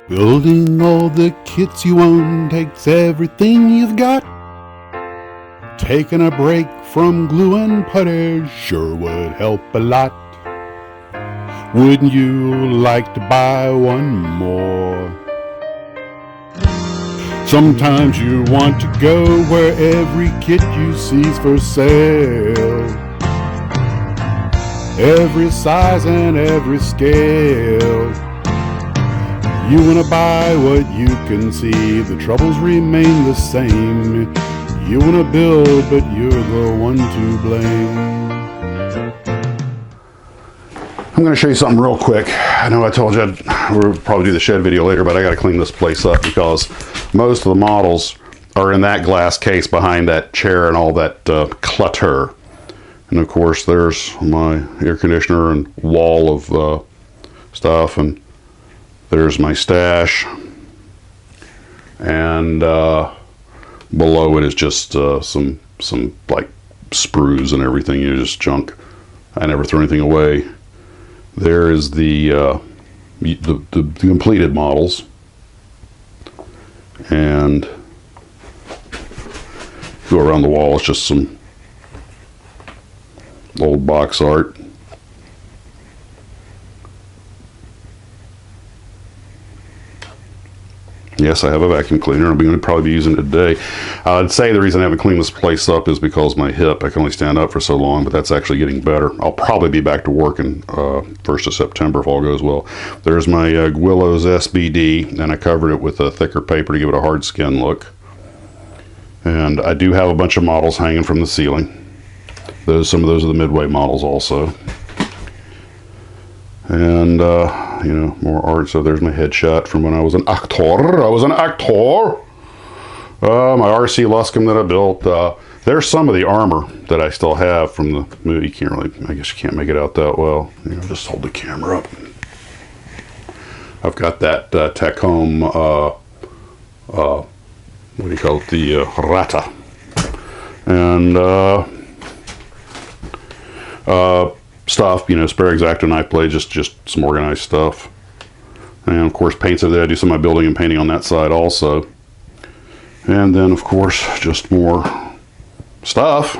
Building all the kits you own takes everything you've got. Taking a break from glue and putty sure would help a lot. Wouldn't you like to buy one more? Sometimes you want to go where every kit you see's for sale. Every size and every scale. You want to buy what you can see, the troubles remain the same. You want to build, but you're the one to blame. I'm going to show you something real quick. I know I told you we'll probably do the shed video later, but I got to clean this place up because most of the models are in that glass case behind that chair and all that clutter. And of course there's my air conditioner and wall of stuff, and there's my stash, and below it is just some like sprues and everything, just junk. I never throw anything away. There is the completed models, and go around the wall. It's just some old box art. Yes, I have a vacuum cleaner. I'm going to probably be using it today. I'd say the reason I haven't cleaned this place up is because my hip. I can only stand up for so long, but that's actually getting better. I'll probably be back to work in 1st of September if all goes well. There's my Willows SBD, and I covered it with a thicker paper to give it a hard skin look. And I do have a bunch of models hanging from the ceiling. Some of those are the Midway models also. And you know, more art. So there's my headshot from when I was an actor. My RC Luscombe that I built. There's some of the armor that I still have from the movie. You can't really, I guess you can't make it out that well. You know, just hold the camera up. I've got that Tacom, what do you call it? The Rata. And stuff, you know, spare X-Acto knife blade, just some organized stuff. And of course paints over there. I do some of my building and painting on that side also. And then of course just more stuff.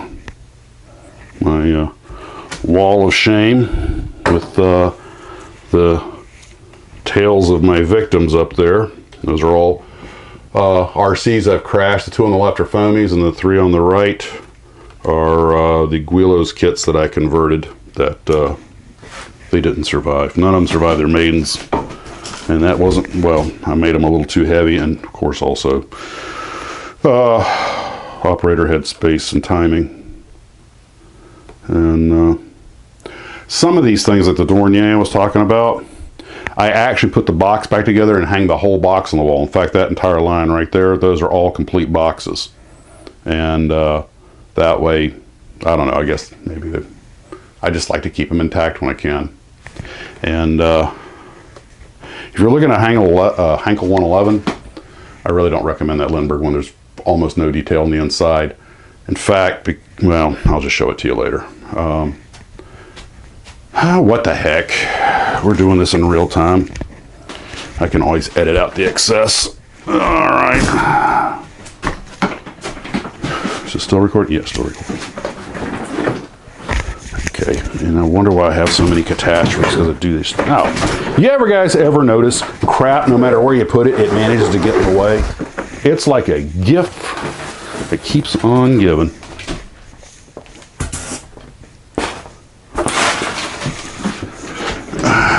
My wall of shame with the tails of my victims up there. Those are all RCs I've crashed. The 2 on the left are foamies, and the 3 on the right are the Guilos kits that I converted that they didn't survive. None of them survived their maidens, and that wasn't, well, I made them a little too heavy, and of course also operator head space and timing. And some of these things that the Dornier I was talking about, I actually put the box back together and hang the whole box on the wall. In fact, that entire line right there, those are all complete boxes. And that way, I don't know, I guess maybe I just like to keep them intact when I can. And if you're looking at Heinkel 111, I really don't recommend that Lindbergh one. There's almost no detail on the inside. In fact, well, I'll just show it to you later. What the heck? We're doing this in real time. I can always edit out the excess. All right. Is it still recording? Yeah, still recording. Okay, and I wonder why I have so many catastrophes because I do this. Now, you guys ever notice crap, no matter where you put it, it manages to get in the way? It's like a gift that keeps on giving.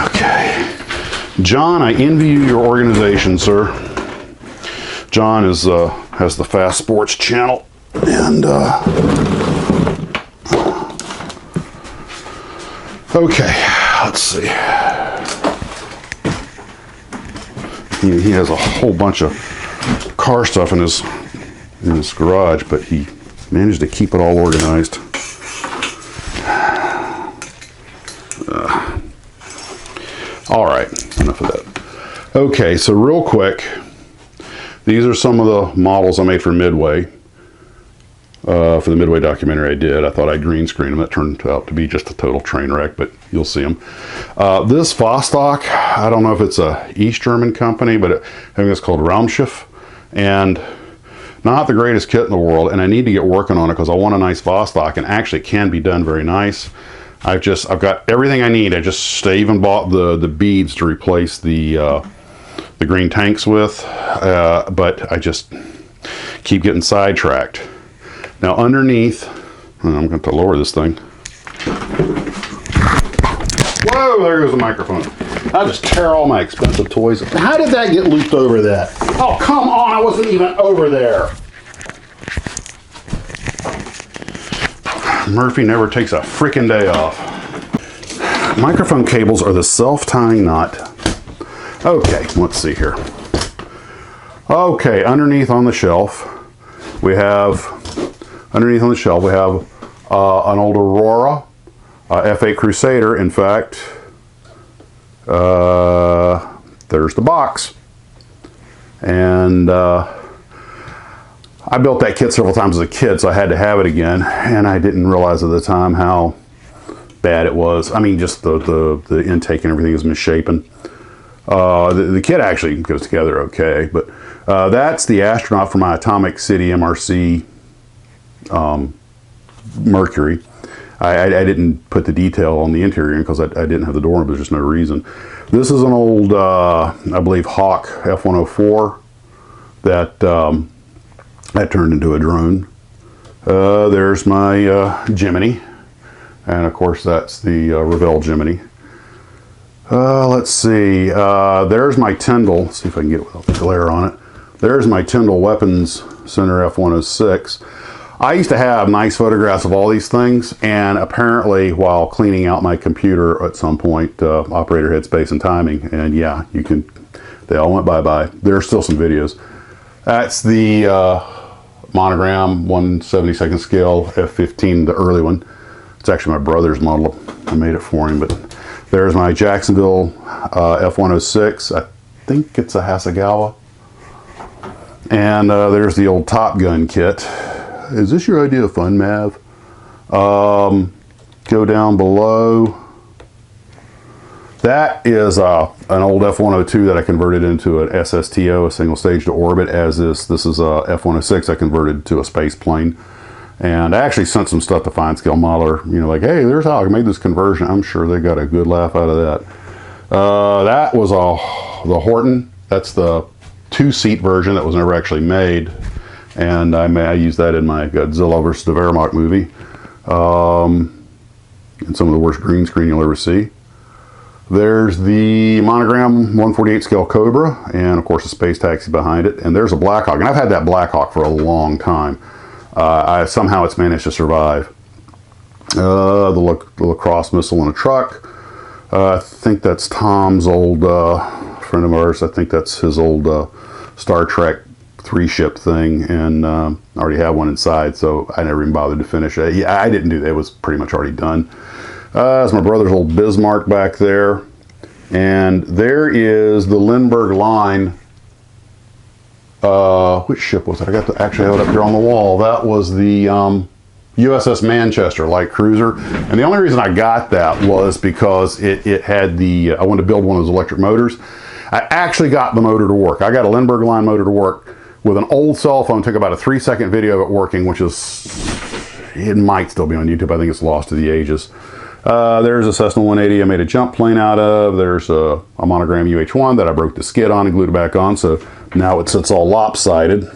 Okay. John, I envy you your organization, sir. John has the Fast Sports channel, and okay, let's see. He has a whole bunch of car stuff in his garage, but he managed to keep it all organized. All right, enough of that. Okay, so real quick, these are some of the models I made for Midway. For the Midway documentary I did. I thought I'd green screen them. That turned out to be just a total train wreck, but you'll see them. This Vostok, I don't know if it's a East German company, but I think it's called Raumschiff, and not the greatest kit in the world, and I need to get working on it because I want a nice Vostok, and actually it can be done very nice. I've got everything I need. I even bought the beads to replace the green tanks with, but I just keep getting sidetracked. Now underneath, I'm going to lower this thing. Whoa, there goes the microphone. I just tear all my expensive toys. How did that get looped over that? Oh, come on, I wasn't even over there. Murphy never takes a freaking day off. Microphone cables are the self-tying knot. Okay, let's see here. Okay, underneath on the shelf, we have an old Aurora, F8 Crusader. In fact, there's the box. And I built that kit several times as a kid, so I had to have it again. And I didn't realize at the time how bad it was. I mean, just the intake and everything is misshapen. The kit actually goes together okay, but that's the astronaut for my Atomic City MRC Mercury. I didn't put the detail on the interior because I didn't have the door, but there's just no reason. This is an old, I believe, Hawk F-104 that turned into a drone. There's my Gemini, and of course that's the Revell Gemini. Let's see, there's my Tyndall. Let's see if I can get it without the glare on it. There's my Tyndall Weapons Center F-106. I used to have nice photographs of all these things, and apparently while cleaning out my computer at some point, operator had space and timing, and yeah, they all went bye-bye. There are still some videos. That's the monogram 1/72nd scale F-15, the early one. It's actually my brother's model. I made it for him, but there's my Jacksonville F-106. I think it's a Hasegawa. And there's the old Top Gun kit. Is this your idea of fun, Mav? Go down below. That is an old F-102 that I converted into an SSTO, a single stage to orbit, as this is a F-106 I converted to a space plane. And I actually sent some stuff to Fine Scale Modeler, you know, like, hey, there's how I made this conversion. I'm sure they got a good laugh out of that. That was the Horton. That's the two-seat version that was never actually made. And I used that in my Godzilla vs. the Wehrmacht movie. And some of the worst green screen you'll ever see. There's the monogram 148 scale Cobra, and of course the space taxi behind it. And there's a Blackhawk, and I've had that Blackhawk for a long time. Somehow it's managed to survive. The lacrosse missile in a truck. I think that's Tom's old friend of ours. I think that's his old Star Trek 3-ship thing, and I already have one inside, so I never even bothered to finish it. Yeah, I didn't do that. It was pretty much already done. That's my brother's old Bismarck back there. And there is the Lindbergh line. Which ship was it? I got to actually have it up here on the wall. That was the USS Manchester light cruiser. And the only reason I got that was because it had I wanted to build one of those electric motors. I actually got the motor to work. I got a Lindbergh line motor to work with an old cell phone. Took about a 3-second video of it working, which is, it might still be on YouTube. I think it's lost to the ages. There's a Cessna 180 I made a jump plane out of. There's a monogram UH-1 that I broke the skid on and glued it back on, so now it sits all lopsided.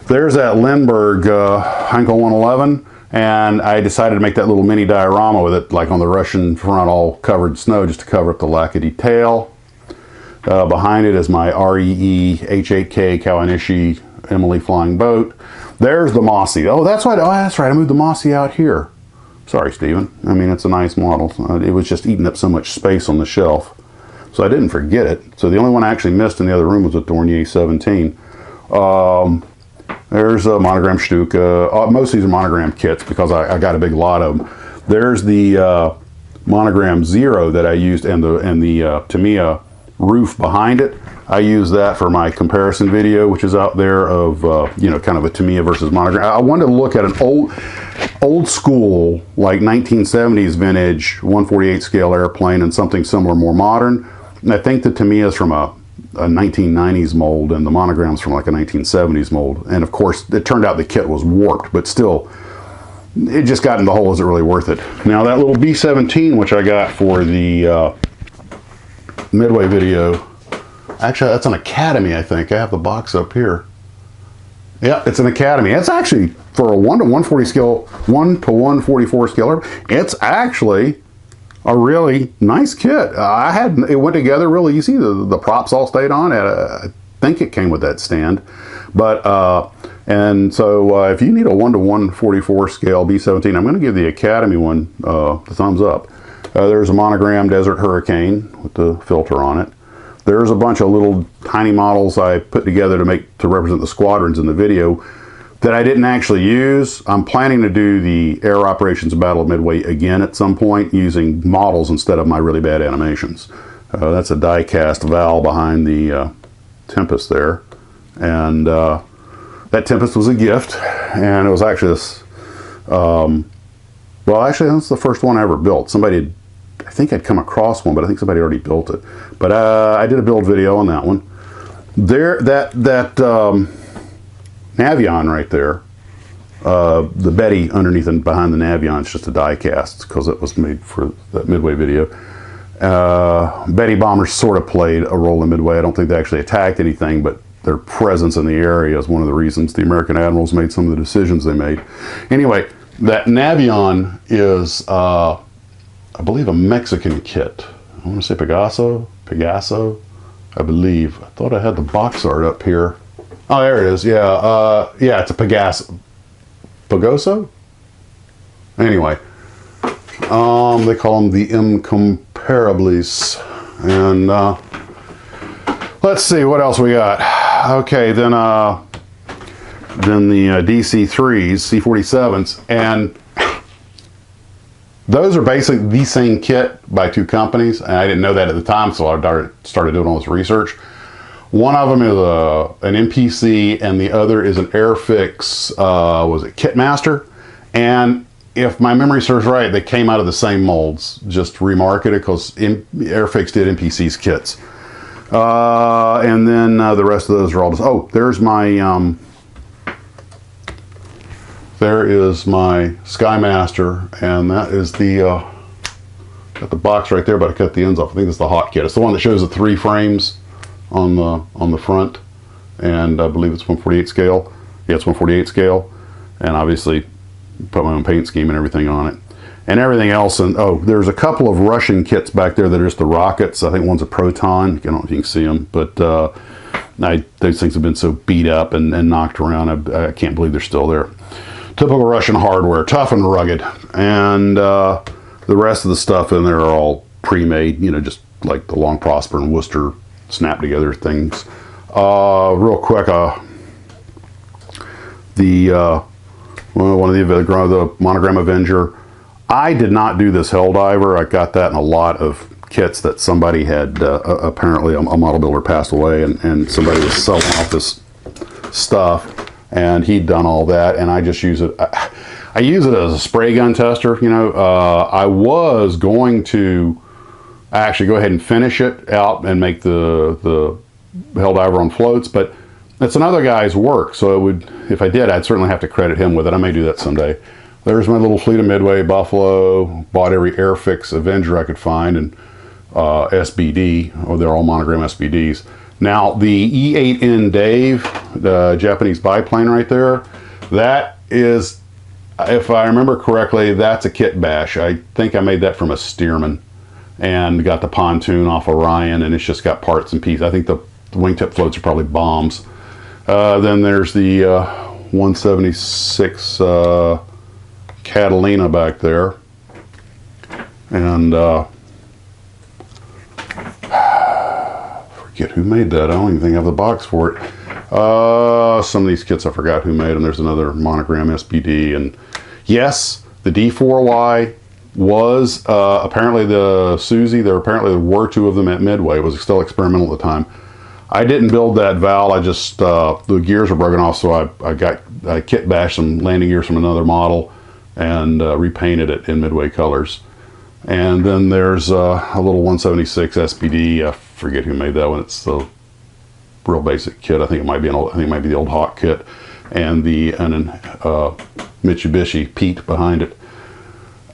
There's that Lindbergh Heinkel 111, and I decided to make that little mini diorama with it, like on the Russian front, all covered in snow, just to cover up the lack of detail. Behind it is my REE H8K Kawanishi Emily flying boat. There's the Mossy. Oh, that's right. I moved the Mossy out here. Sorry, Steven. I mean, it's a nice model. It was just eating up so much space on the shelf. So I didn't forget it. So the only one I actually missed in the other room was a Dornier 17. There's a monogram Stuka. Most of these are monogram kits because I got a big lot of them. There's the monogram Zero that I used, and the Tamiya roof behind it. I use that for my comparison video, which is out there of, you know, kind of a Tamiya versus monogram. I wanted to look at an old school, like 1970s vintage 148 scale airplane and something similar, more modern. And I think the Tamiya is from a 1990s mold and the monogram's from like a 1970s mold. And of course, it turned out the kit was warped, but still, it just got in the hole. Is it really worth it? Now that little B-17, which I got for the Midway video, actually that's an Academy, I think. I have the box up here. Yeah, it's an Academy. It's actually, for a 1 to 140 scale, 1 to 144 scale, it's actually a really nice kit. It went together real easy. The props all stayed on. I think it came with that stand. But, and so if you need a 1 to 144 scale B-17, I'm going to give the Academy one the thumbs up. There's a monogram Desert Hurricane with the filter on it. There's a bunch of little tiny models I put together to represent the squadrons in the video that I didn't actually use. I'm planning to do the Air Operations Battle of Midway again at some point using models instead of my really bad animations. That's a die-cast Val behind the Tempest there. And that Tempest was a gift, and it was actually this, well, actually that's the first one I ever built. Somebody, I think I'd come across one, but I think somebody already built it. But I did a build video on that one. There, that Navion right there, the Betty underneath and behind the Navion is just a die cast because it was made for that Midway video. Betty bombers sort of played a role in Midway. I don't think they actually attacked anything, but their presence in the area is one of the reasons the American admirals made some of the decisions they made. Anyway, that Navion is, I believe, a Mexican kit. I want to say Pegaso, I believe. I thought I had the box art up here. Oh, there it is. Yeah, yeah, it's a Pegaso. Pegaso? Anyway, they call them the Incomparables. And let's see what else we got. Okay, then the DC-3s, C-47s, and those are basically the same kit by two companies, and I didn't know that at the time, so I started doing all this research. One of them is an MPC, and the other is an Airfix, was it Kitmaster? And if my memory serves right, they came out of the same molds, just remarketed, because Airfix did MPC's kits. And then the rest of those are all just, oh, there's my, there is my Skymaster, and that is the, got the box right there, but I cut the ends off. I think it's the hot kit. It's the one that shows the 3 frames on the front, and I believe it's 148 scale. Yeah, it's 148 scale, and obviously put my own paint scheme and everything on it. And everything else, and oh, there's a couple of Russian kits back there that are just the rockets. I think one's a Proton. I don't know if you can see them, but those things have been so beat up and knocked around. I can't believe they're still there. Typical Russian hardware, tough and rugged. And the rest of the stuff in there are all pre-made, you know, just like the Long Prosper and Worcester snap together things. Real quick, one of the Monogram Avenger. I did not do this Helldiver. I got that in a lot of kits that somebody had, apparently a model builder passed away, and somebody was selling off this stuff, and he'd done all that, and I just use it. I use it as a spray gun tester. You know, I was going to actually go ahead and finish it out and make the Helldiver on floats, but it's another guy's work, so it would, if I did, I'd certainly have to credit him with it. I may do that someday. There's my little fleet of Midway, Buffalo, bought every Airfix Avenger I could find, and SBD, or they're all Monogram SBDs. Now, the E8N Dave, the Japanese biplane right there, that is, if I remember correctly, that's a kit bash. I think I made that from a Stearman, and got the pontoon off Orion, and it's just got parts and pieces. I think the wingtip floats are probably bombs. Then there's the 176 Catalina back there, and forget who made that. I don't even think I have the box for it. Some of these kits I forgot who made them. There's another Monogram SBD, and yes, the D4Y was apparently the Susie. There were two of them at Midway. It was still experimental at the time. I didn't build that valve. I just the gears were broken off, so I kit bashed some landing gears from another model and repainted it in Midway colors. And then there's a little 176 SPD. I forget who made that one. It's the real basic kit. I think it might be the old Hawk kit, and then Mitsubishi Pete behind it.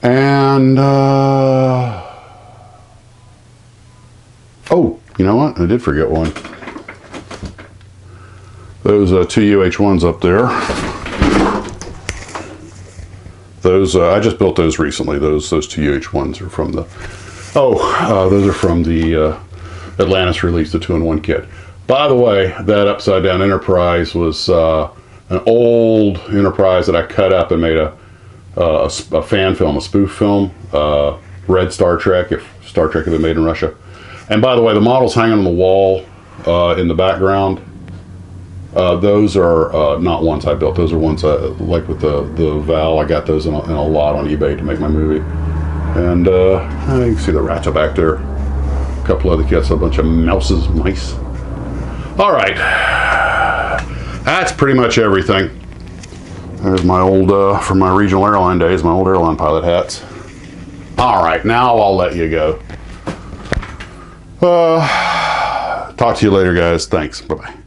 And oh, you know what? I did forget one. Those two UH1s up there. Those I just built those recently. Those two UH1s are from the those are from the Atlantis release, the 2-in-1 kit. By the way, that upside down Enterprise was an old Enterprise that I cut up and made a fan film, a spoof film, Red Star Trek, if Star Trek had been made in Russia. And by the way, the models hanging on the wall in the background, those are not ones I built. Those are ones like with the Val. I got those in a lot on eBay to make my movie. And you can see the Ratcha back there. A couple other kits, a bunch of mice. All right, that's pretty much everything. There's my old, from my regional airline days, my old airline pilot hats. All right, now I'll let you go. Talk to you later, guys. Thanks. Bye-bye.